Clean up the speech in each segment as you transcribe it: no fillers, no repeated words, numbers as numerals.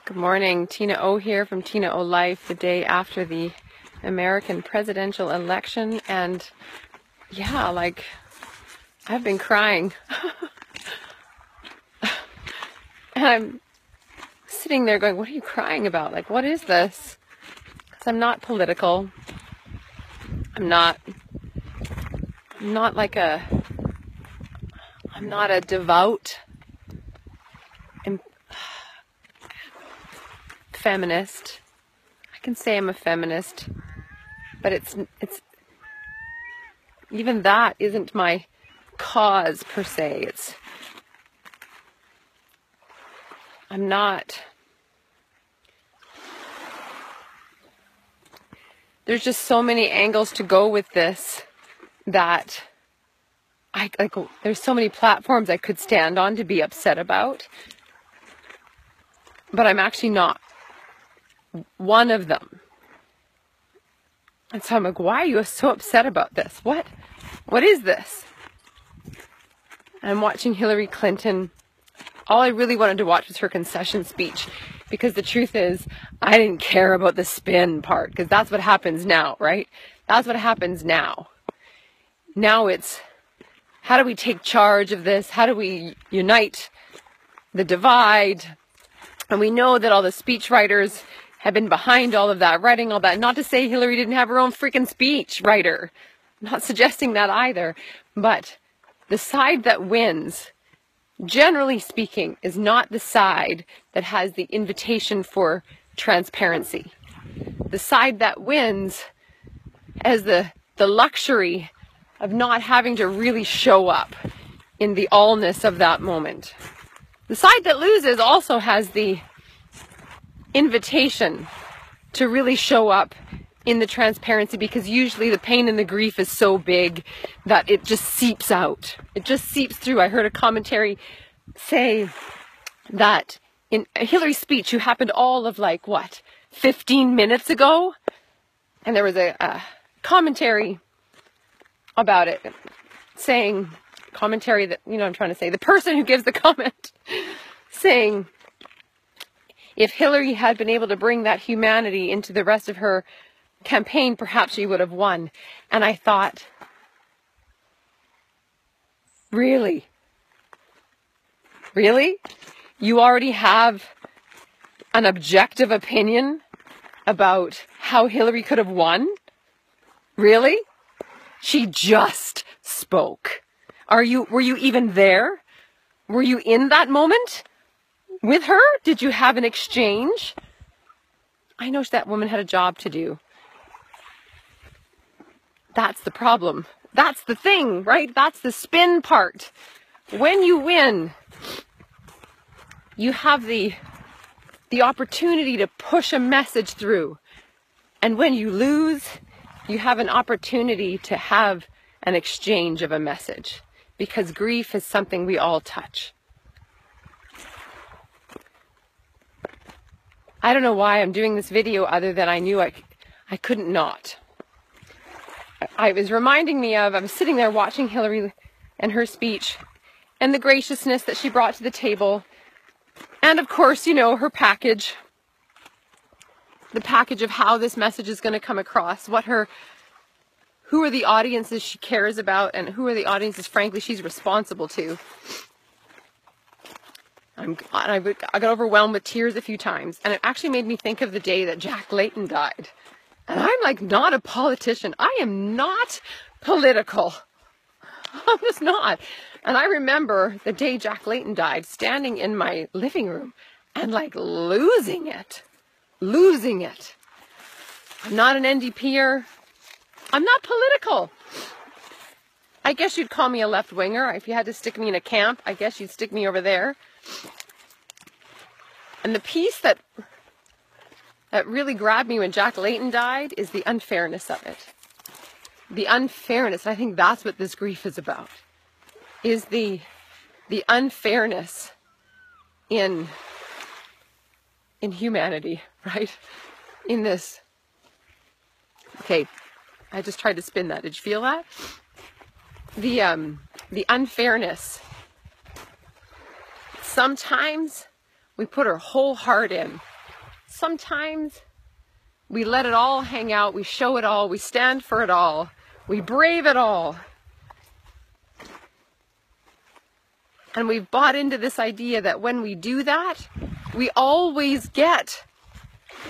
Good morning, Tina O here from Tina O Life, the day after the American presidential election, and yeah, like, I've been crying. And I'm sitting there going, what are you crying about? Like, what is this? Because I'm not political. I'm not a devout feminist. I can say I'm a feminist, but it's even that isn't my cause per se. I'm not. There's just so many angles to go with this that there's so many platforms I could stand on to be upset about, but I'm actually not one of them. And so I'm like, why are you so upset about this? What is this? I'm watching Hillary Clinton. All I really wanted to watch was her concession speech, because the truth is, I didn't care about the spin part, because that's what happens now, right? That's what happens now. Now it's, how do we take charge of this? How do we unite the divide? And we know that all the speech writers have been behind all of that, writing all that. Not to say Hillary didn't have her own freaking speech writer. I'm not suggesting that either. But the side that wins, generally speaking, is not the side that has the invitation for transparency. The side that wins has the luxury of not having to really show up in the allness of that moment. The side that loses also has the invitation to really show up in the transparency, because usually the pain and the grief is so big that it just seeps out. It just seeps through. I heard a commentary say that in Hillary's speech, who happened all of 15 minutes ago, and there was a commentary about it saying, commentary that, I'm trying to say, the person who gives the comment saying, if Hillary had been able to bring that humanity into the rest of her campaign, perhaps she would have won. And I thought, really? Really? You already have an objective opinion about how Hillary could have won? Really? She just spoke. Were you even there? Were you in that moment with her? Did you have an exchange? I know that woman had a job to do. That's the problem. That's the thing, right? That's the spin part. When you win, you have the opportunity to push a message through. And when you lose, you have an opportunity to have an exchange of a message, because grief is something we all touch. I don't know why I'm doing this video other than I knew I couldn't not. I was reminding me of, I was sitting there watching Hillary and her speech and the graciousness that she brought to the table. And of course, her package, the package of how this message is going to come across, who are the audiences she cares about, and who are the audiences, frankly, she's responsible to. I got overwhelmed with tears a few times, and it actually made me think of the day that Jack Layton died. And I'm not a politician. I am not political. I'm just not. And I remember the day Jack Layton died, standing in my living room and losing it. I'm not an NDPer. I'm not political. I guess you'd call me a left-winger. If you had to stick me in a camp, I guess you'd stick me over there. And the piece that really grabbed me when Jack Layton died is the unfairness of it. The unfairness, I think that's what this grief is about, is the unfairness in humanity, right? In this. Okay, I just tried to spin that. Did you feel that? The unfairness. Sometimes we put our whole heart in sometimes we let it all hang out, we show it all, we stand for it all, we brave it all. And we've bought into this idea that when we do that, we always get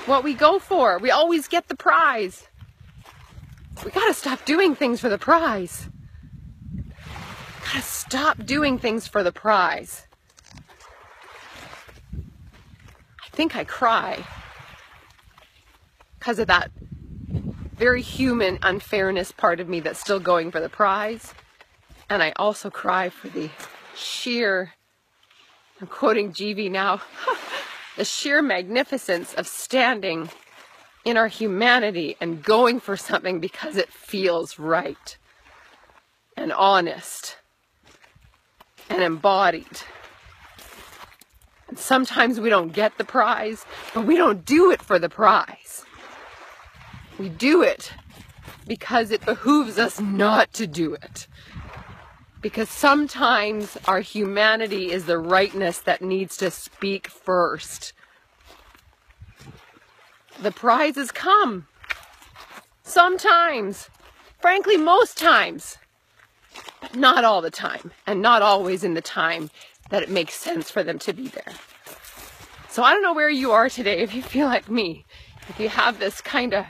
what we go for. We always get the prize. We gotta stop doing things for the prize. Gotta stop doing things for the prize. I think I cry because of that very human unfairness part of me that's still going for the prize. And I also cry for the sheer, I'm quoting GV now, the sheer magnificence of standing in our humanity and going for something because it feels right and honest and embodied. And sometimes we don't get the prize, but we don't do it for the prize. We do it because it behooves us not to do it. Because sometimes our humanity is the rightness that needs to speak first. The prizes come. Sometimes. Frankly, most times. But not all the time. And not always in the time that it makes sense for them to be there. So I don't know where you are today, if you feel like me. If you have this kind of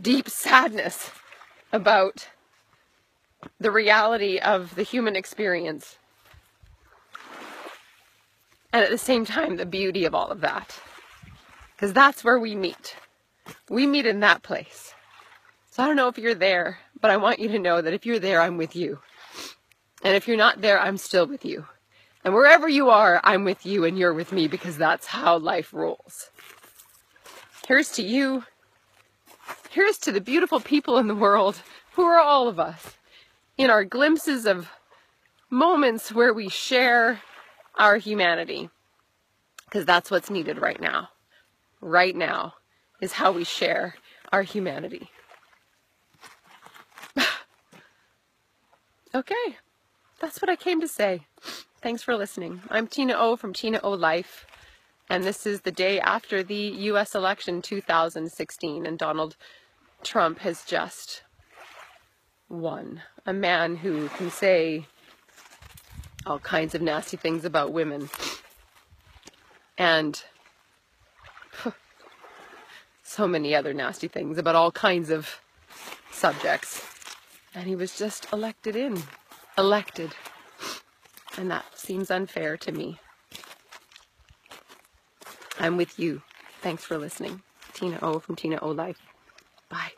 deep sadness about the reality of the human experience. And at the same time, the beauty of all of that. Because that's where we meet. We meet in that place. So I don't know if you're there, but I want you to know that if you're there, I'm with you. And if you're not there, I'm still with you. And wherever you are, I'm with you and you're with me, because that's how life rolls. Here's to you. Here's to the beautiful people in the world, who are all of us, in our glimpses of moments where we share our humanity. Because that's what's needed right now. Right now is how we share our humanity. Okay, that's what I came to say. Thanks for listening. I'm Tina O from Tina O Life, and this is the day after the US election 2016, and Donald Trump has just won. A man who can say all kinds of nasty things about women. And so many other nasty things about all kinds of subjects. And he was just elected. And that seems unfair to me. I'm with you. Thanks for listening. Tina O from Tina O Life. Bye.